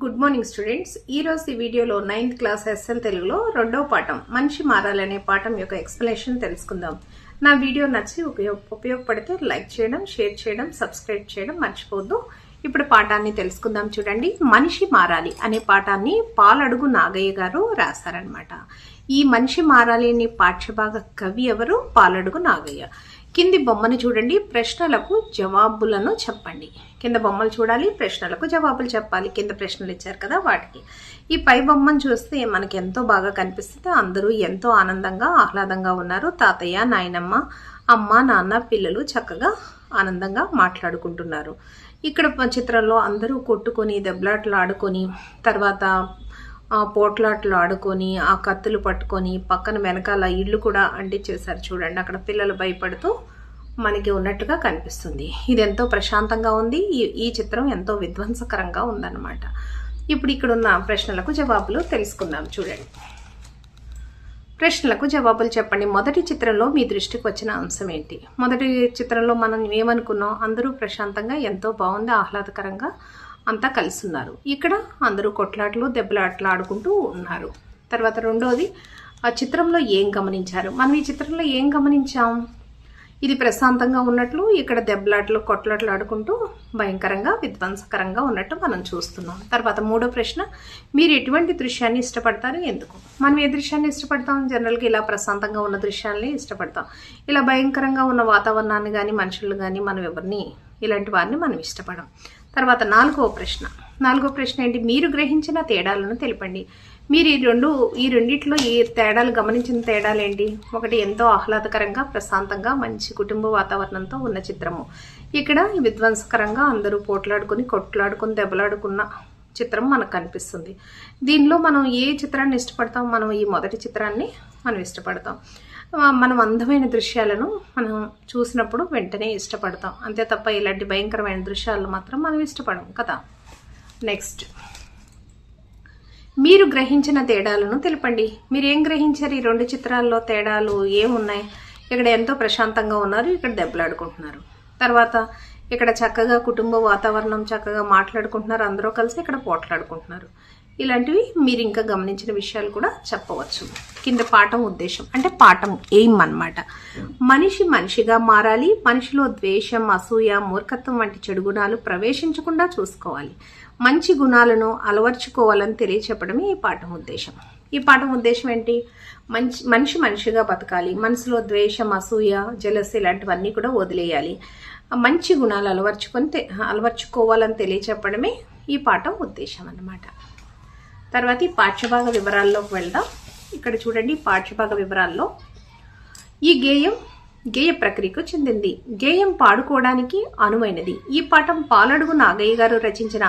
Good morning students. ఈరోజు ఈ వీడియోలో 9th క్లాస్ ఎస్ఎల్ తెలుగులో రెండవ పాఠం మనిషి మారాలనే పాఠం యొక్క ఎక్స్ప్లెనేషన్ తెలుసుకుందాం. నా వీడియో నచ్చి ఉపయోగపడితే లైక్ చేయడం, షేర్ చేయడం, సబ్స్క్రైబ్ చేయడం మర్చిపోవద్దు. ఇప్పుడు పాఠాన్ని తెలుసుకుందాం. చూడండి, మనిషి మారాలి అనే పాఠాన్ని పాలడుగు నాగయ్య గారు రాశారనమాట. ఈ మనిషి మారాలి అనే పాఠ్యభాగ కవి ఎవరు? పాలడుగు నాగయ్య. కింది బొమ్మను చూడండి, ప్రశ్నలకు జవాబులను చెప్పండి. కింద బొమ్మలు చూడాలి, ప్రశ్నలకు జవాబులు చెప్పాలి. కింద ప్రశ్నలు ఇచ్చారు కదా వాటికి. ఈ పై బొమ్మను చూస్తే మనకి ఎంతో బాగా కనిపిస్తుంది. అందరూ ఎంతో ఆనందంగా ఆహ్లాదంగా ఉన్నారు. తాతయ్య, నాయనమ్మ, అమ్మ, నాన్న, పిల్లలు చక్కగా ఆనందంగా మాట్లాడుకుంటున్నారు. ఇక్కడ చిత్రంలో అందరూ కొట్టుకొని దెబ్బలాటలు ఆడుకొని, తర్వాత పోట్లాట్లు ఆడుకొని, ఆ కత్తులు పట్టుకొని, పక్కన వెనకాల ఇళ్ళు కూడా అంటించేశారు. చూడండి, అక్కడ పిల్లలు భయపడుతూ మనకి ఉన్నట్టుగా కనిపిస్తుంది. ఇది ఎంతో ప్రశాంతంగా ఉంది. ఈ చిత్రం ఎంతో విధ్వంసకరంగా ఉందన్నమాట. ఇప్పుడు ఇక్కడున్న ప్రశ్నలకు జవాబులు తెలుసుకుందాం. చూడండి, ప్రశ్నలకు జవాబులు చెప్పండి. మొదటి చిత్రంలో మీ దృష్టికి వచ్చిన అంశం ఏంటి? మొదటి చిత్రంలో మనం ఏమనుకున్నాం? అందరూ ప్రశాంతంగా ఎంతో బాగుంది, ఆహ్లాదకరంగా అంతా కలిసి ఉన్నారు. ఇక్కడ అందరూ కొట్లాట్లు దెబ్బలాట్లు ఆడుకుంటూ ఉన్నారు. తర్వాత రెండోది, ఆ చిత్రంలో ఏం గమనించారు? మనం ఈ చిత్రంలో ఏం గమనించాం? ఇది ప్రశాంతంగా ఉన్నట్లు, ఇక్కడ దెబ్బలాట్లు కొట్లాట్లు ఆడుకుంటూ భయంకరంగా విధ్వంసకరంగా ఉన్నట్టు మనం చూస్తున్నాం. తర్వాత మూడో ప్రశ్న, మీరు ఎటువంటి దృశ్యాన్ని ఇష్టపడతారు, ఎందుకు? మనం ఏ దృశ్యాన్ని ఇష్టపడతాం? జనరల్గా ఇలా ప్రశాంతంగా ఉన్న దృశ్యాన్ని ఇష్టపడతాం. ఇలా భయంకరంగా ఉన్న వాతావరణాన్ని కానీ మనుషులు కానీ మనం ఎవరిని ఇలాంటి వారిని మనం ఇష్టపడం. తర్వాత నాలుగో ప్రశ్న ఏంటి? మీరు గ్రహించిన తేడాలను తెలపండి. మీరు ఈ రెండిట్లో ఈ తేడాలు గమనించిన తేడాలు ఏంటి? ఒకటి, ఎంతో ఆహ్లాదకరంగా ప్రశాంతంగా మంచి కుటుంబ వాతావరణంతో ఉన్న చిత్రము. ఇక్కడ విధ్వంసకరంగా అందరూ పోట్లాడుకుని కొట్లాడుకుని దెబ్బలాడుకున్న చిత్రం మనకు కనిపిస్తుంది. దీనిలో మనం ఏ చిత్రాన్ని ఇష్టపడతాం? మనం ఈ మొదటి చిత్రాన్ని మనం ఇష్టపడతాం. మనం అందమైన దృశ్యాలను మనం చూసినప్పుడు వెంటనే ఇష్టపడతాం, అంతే తప్ప ఇలాంటి భయంకరమైన దృశ్యాలను మాత్రం మనం ఇష్టపడం కదా. నెక్స్ట్, మీరు గ్రహించిన తేడాలను తెలపండి. మీరు ఏం గ్రహించారు? ఈ రెండు చిత్రాల్లో తేడాలు ఏమున్నాయి? ఇక్కడ ఎంతో ప్రశాంతంగా ఉన్నారు, ఇక్కడ దెబ్బలాడుకుంటున్నారు. తర్వాత ఇక్కడ చక్కగా కుటుంబ వాతావరణం, చక్కగా మాట్లాడుకుంటున్నారు అందరూ కలిసి, ఇక్కడ పోట్లాడుకుంటున్నారు. ఇలాంటివి మీరు ఇంకా గమనించిన విషయాలు కూడా చెప్పవచ్చు. కింద పాఠం ఉద్దేశం అంటే పాఠం ఎయిమ్ అన్నమాట. మనిషి మనిషిగా మారాలి. మనిషిలో ద్వేషం, అసూయ, మూర్ఖత్వం వంటి చెడు గుణాలు ప్రవేశించకుండా చూసుకోవాలి. మంచి గుణాలను అలవర్చుకోవాలని తెలియచెప్పడమే ఈ పాఠం ఉద్దేశం. ఈ పాఠం ఉద్దేశం ఏంటి? మనిషి మనిషిగా బతకాలి. మనసులో ద్వేషం, అసూయ, జలసి ఇలాంటివన్నీ కూడా వదిలేయాలి. మంచి గుణాలు అలవర్చుకోవాలని తెలియచెప్పడమే ఈ పాఠం ఉద్దేశం అన్నమాట. తర్వాత ఈ పాఠ్యభాగ వివరాల్లోకి వెళ్దాం. ఇక్కడ చూడండి, పాఠ్యభాగ వివరాల్లో ఈ గేయ ప్రక్రియకు చెందింది. గేయం పాడుకోవడానికి అనువైనది. ఈ పాఠం పాలడుగు నాగయ్య గారు రచించిన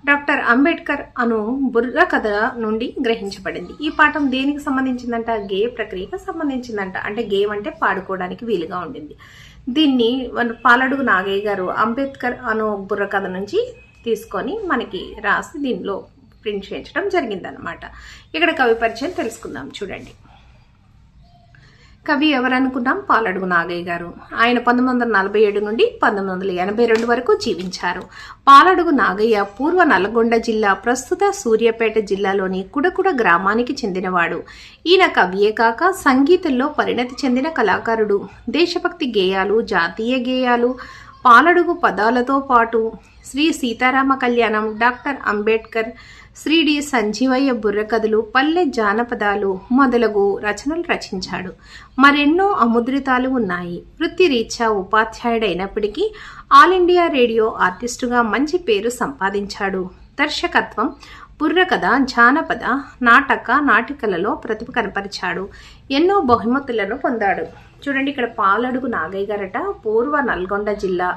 డాక్టర్ అంబేద్కర్ అను బుర్ర కథ నుండి గ్రహించబడింది. ఈ పాఠం దేనికి సంబంధించిందంట? గేయ ప్రక్రియకు సంబంధించిందంట. అంటే గేయం అంటే పాడుకోవడానికి వీలుగా ఉండింది. దీన్ని పాలడుగు నాగయ్య గారు అంబేద్కర్ అను బుర్ర కథ నుంచి తీసుకొని మనకి రాసి దీనిలో ప్రింట్ చేయించడం జరిగిందనమాట. ఇక్కడ కవి పరిచయం తెలుసుకుందాం. చూడండి, కవి ఎవరనుకున్నాం? పాలడుగు నాగయ్య గారు. ఆయన 1947 నుండి 1982 వరకు జీవించారు. పాలడుగు నాగయ్య పూర్వ నల్గొండ జిల్లా, ప్రస్తుత సూర్యాపేట జిల్లాలోని కుడకుడ గ్రామానికి చెందినవాడు. ఈయన కవియే కాక సంగీతంలో పరిణతి చెందిన కళాకారుడు. దేశభక్తి గేయాలు, జాతీయ గేయాలు, పాలడుగు పదాలతో పాటు శ్రీ సీతారామ కళ్యాణం, డాక్టర్ అంబేద్కర్, శ్రీ డి సంజీవయ్య బుర్రకథలు, పల్లె జానపదాలు మొదలగు రచనలు రచించాడు. మరెన్నో అముద్రితాలు ఉన్నాయి. వృత్తిరీత్యా ఉపాధ్యాయుడైనప్పటికీ ఆల్ ఇండియా రేడియో ఆర్టిస్టుగా మంచి పేరు సంపాదించాడు. దర్శకత్వం, బుర్రకథ, జానపద, నాటికలలో ప్రతిభ కనపరిచాడు. ఎన్నో బహుమతులను పొందాడు. చూడండి, ఇక్కడ పాలడుగు నాగయ్య గారట పూర్వ నల్గొండ జిల్లా,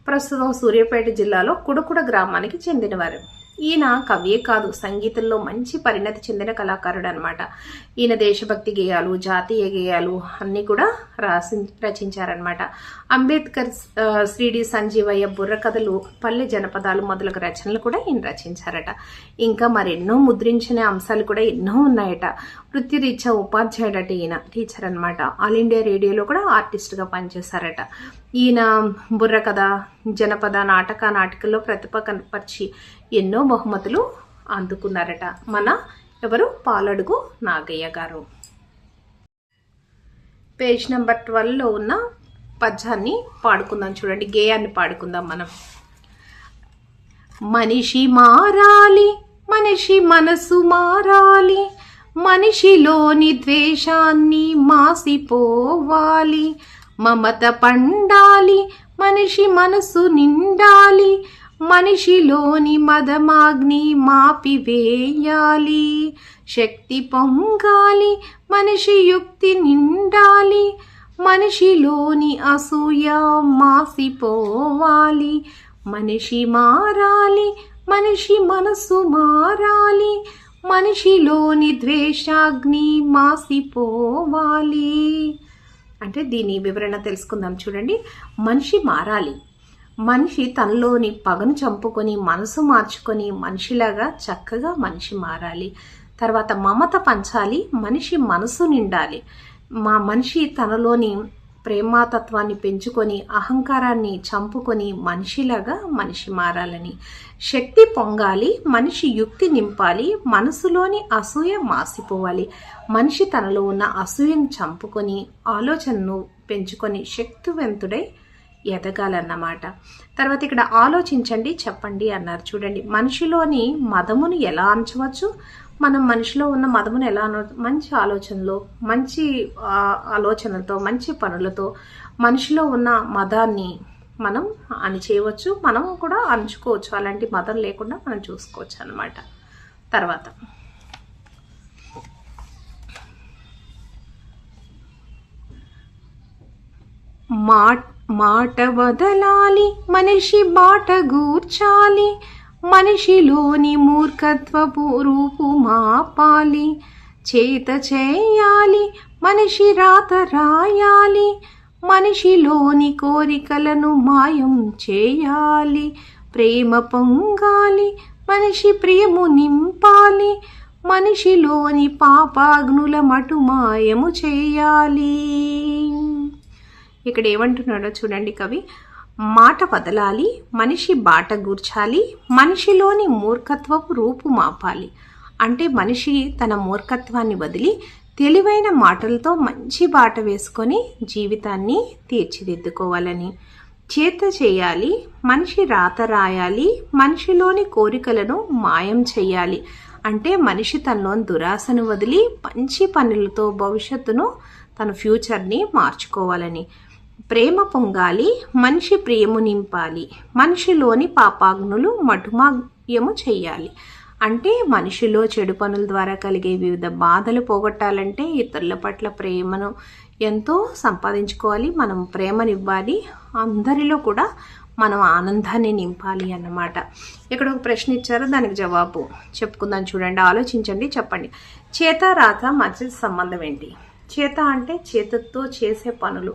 ప్రస్తుతం సూర్యాపేట జిల్లాలో కుడకుడ గ్రామానికి చెందినవారు. ఈయన కవియే కాదు, సంగీతంలో మంచి పరిణతి చెందిన కళాకారుడు అనమాట. ఈయన దేశభక్తి గేయాలు, జాతీయ గేయాలు అన్నీ కూడా రచించారనమాట. అంబేద్కర్, శ్రీ డి సంజీవయ్య బుర్రకథలు, పల్లె జనపదాలు మొదలగు రచనలు కూడా ఈయన రచించారట. ఇంకా మరెన్నో ముద్రించిన అంశాలు కూడా ఎన్నో ఉన్నాయట. వృత్తిరీత్యా ఉపాధ్యాయుడట ఈయన, టీచర్ అనమాట. ఆల్ ఇండియా రేడియోలో కూడా ఆర్టిస్ట్గా పనిచేశారట. ఈయన బుర్రకథ, జనపద, నాటికల్లో ప్రతిభ కనపరిచి ఎన్నో బహుమతులు అందుకున్నారట మన ఎవరు పాలడుగు నాగయ్య గారు. పేజ్ నెంబర్ 12లో ఉన్న పద్యాన్ని పాడుకుందాం, చూడండి, గేయాన్ని పాడుకుందాం మనం. మనిషి మారాలి, మనిషి మనసు మారాలి, మనిషిలోని ద్వేషాన్ని మాసిపోవాలి, మమత పండాలి, మనిషి మనసు నిండాలి, మనిషిలోని మదమాగ్ని మాపివేయాలి, శక్తి పొంగాలి, మనిషి యుక్తి నిండాలి, మనిషిలోని అసూయ మాసిపోవాలి, మనిషి మారాలి, మనిషి మనసు మారాలి, మనిషిలోని ద్వేషాగ్ని మాసిపోవాలి. అంటే దీని వివరణ తెలుసుకుందాం, చూడండి. మనిషి మారాలి, మనిషి తనలోని పగను చంపుకొని మనసు మార్చుకొని మనిషిలాగా చక్కగా మనిషి మారాలి. తర్వాత మమత పంచాలి, మనిషి మనసు నిండాలి, మనిషి తనలోని ప్రేమాతత్వాన్ని పెంచుకొని అహంకారాన్ని చంపుకొని మనిషిలాగా మనిషి మారాలని. శక్తి పొంగాలి, మనిషి యుక్తి నింపాలి, మనసులోని అసూయ మాసిపోవాలి, మనిషి తనలో ఉన్న అసూయను చంపుకొని ఆలోచనను పెంచుకొని శక్తివంతుడై ఎదగాలన్నమాట. తర్వాత ఇక్కడ ఆలోచించండి చెప్పండి అన్నారు, చూడండి. మనిషిలోని మదమును ఎలా అంచవచ్చు? మనం మనిషిలో ఉన్న మదమును ఎలా మంచి ఆలోచనలో, మంచి ఆలోచనలతో, మంచి పనులతో మనిషిలో ఉన్న మదాన్ని మనం అణిచేయవచ్చు, మనం కూడా అణుచుకోవచ్చు. అలాంటి మదం లేకుండా మనం చూసుకోవచ్చు అన్నమాట. తర్వాత మాట వదలాలి, మనిషి బాట గూర్చాలి, మనిషిలోని మూర్ఖత్వపు రూపు మాపాలి, చేత చేయాలి, మనిషి రాత రాయాలి, మనిషిలోని కోరికలను మాయం చేయాలి, ప్రేమ పొంగాలి, మనిషి ప్రియము నింపాలి, మనిషిలోని పాపాగ్నుల మటు మాయము చేయాలి. ఇక్కడ ఏమంటున్నాడో చూడండి కవి. మాట వదలాలి, మనిషి బాట గూర్చాలి, మనిషిలోని మూర్ఖత్వపు రూపు మాపాలి. అంటే మనిషి తన మూర్ఖత్వాన్ని వదిలి తెలివైన మాటలతో మంచి బాట వేసుకొని జీవితాన్ని తీర్చిదిద్దుకోవాలని. చేత చేయాలి, మనిషి రాత రాయాలి, మనిషిలోని కోరికలను మాయం చేయాలి. అంటే మనిషి తనలోని దురాశను వదిలి మంచి పనులతో భవిష్యత్తును, తన ఫ్యూచర్ని మార్చుకోవాలని. ప్రేమ పొంగాలి, మనిషి ప్రియము నింపాలి, మనిషిలోని పాపాగ్నులు మటుమాయము చెయ్యాలి. అంటే మనిషిలో చెడు పనుల ద్వారా కలిగే వివిధ బాధలు పోగొట్టాలంటే ఇతరుల పట్ల ప్రేమను ఎంతో సంపాదించుకోవాలి. మనం ప్రేమనివ్వాలి, అందరిలో కూడా మనం ఆనందాన్ని నింపాలి అన్నమాట. ఇక్కడ ఒక ప్రశ్న ఇచ్చారు, దానికి జవాబు చెప్పుకుందాం, చూడండి, ఆలోచించండి, చెప్పండి. చేత రాత మధ్య సంబంధం ఏంటి? చేత అంటే చేతుతో చేసే పనులు,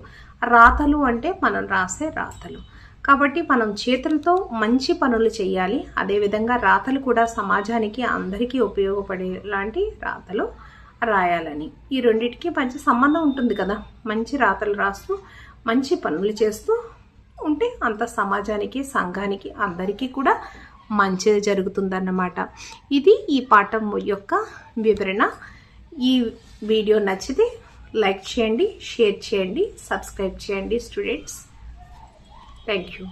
రాతలు అంటే మనం రాసే రాతలు. కాబట్టి మనం చేతులతో మంచి పనులు చేయాలి, అదేవిధంగా రాతలు కూడా సమాజానికి అందరికీ ఉపయోగపడే లాంటి రాతలు రాయాలని. ఈ రెండింటికి మంచి సంబంధం ఉంటుంది కదా. మంచి రాతలు రాస్తూ మంచి పనులు చేస్తూ ఉంటే అంత సమాజానికి, సంఘానికి, అందరికీ కూడా మంచిది జరుగుతుందన్నమాట. ఇది ఈ పాఠం యొక్క వివరణ. ఈ వీడియో నచ్చితే లైక్ చేయండి, షేర్ చేయండి, సబ్స్క్రైబ్ చేయండి స్టూడెంట్స్. Thank you.